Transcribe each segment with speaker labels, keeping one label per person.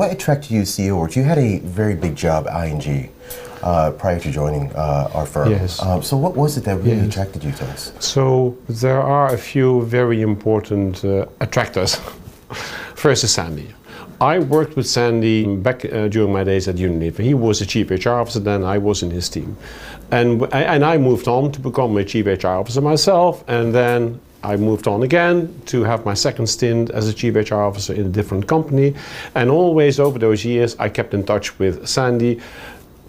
Speaker 1: What attracted you to CEO works? You had a very big job at ING prior to joining our firm.
Speaker 2: Yes.
Speaker 1: So what was it that really attracted you to us?
Speaker 2: So there are a few very important attractors. First is Sandy. I worked with Sandy back during my days at Unilever. He was a chief HR officer then, I was in his team. And I moved on to become a chief HR officer myself, and then I moved on again to have my second stint as a chief HR officer in a different company. And always over those years I kept in touch with Sandy.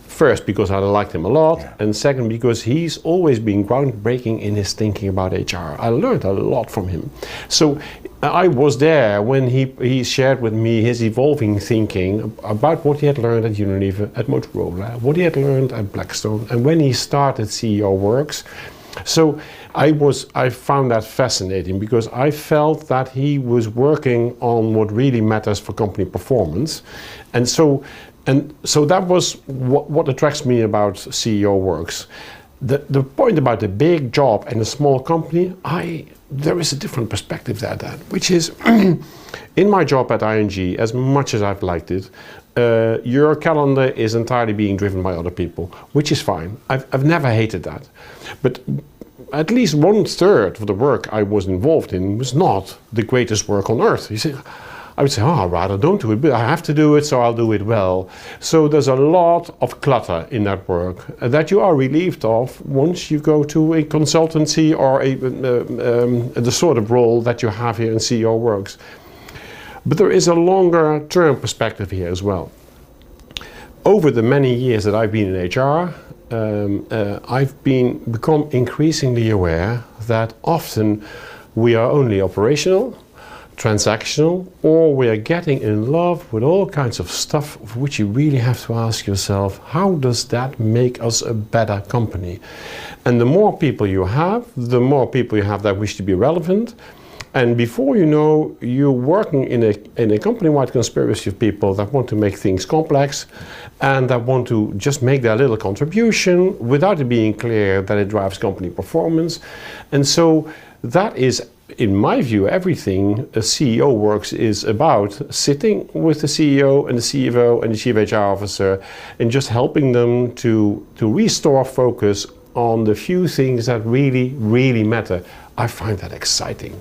Speaker 2: First, because I liked him a lot, and second, because he's always been groundbreaking in his thinking about HR. I learned a lot from him. So I was there when he shared with me his evolving thinking about what he had learned at Unilever, at Motorola, what he had learned at Blackstone, and when he started CEO Works. So I found that fascinating because I felt that he was working on what really matters for company performance. And so that was what attracts me about CEO Works. The point about the big job and a small company, there is a different perspective there then, which is in my job at ING, as much as I've liked it, your calendar is entirely being driven by other people, which is fine. I've never hated that. But at least 1/3 of the work I was involved in was not the greatest work on earth. You see, I would say, I'd rather don't do it, but I have to do it, so I'll do it well. So there's a lot of clutter in that work that you are relieved of once you go to a consultancy or the sort of role that you have here in CEO Works. But there is a longer term perspective here as well. Over the many years that I've been in HR, I've become increasingly aware that often we are only operational, transactional, or we are getting in love with all kinds of stuff of which you really have to ask yourself, how does that make us a better company? And the more people you have, the more people you have that wish to be relevant. And before you know, you're working in a company-wide conspiracy of people that want to make things complex and that want to just make their little contribution without it being clear that it drives company performance. And so that is, in my view, everything a CEO Works is about, sitting with the CEO and the CFO and the Chief HR Officer and just helping them to restore focus on the few things that really, really matter. I find that exciting.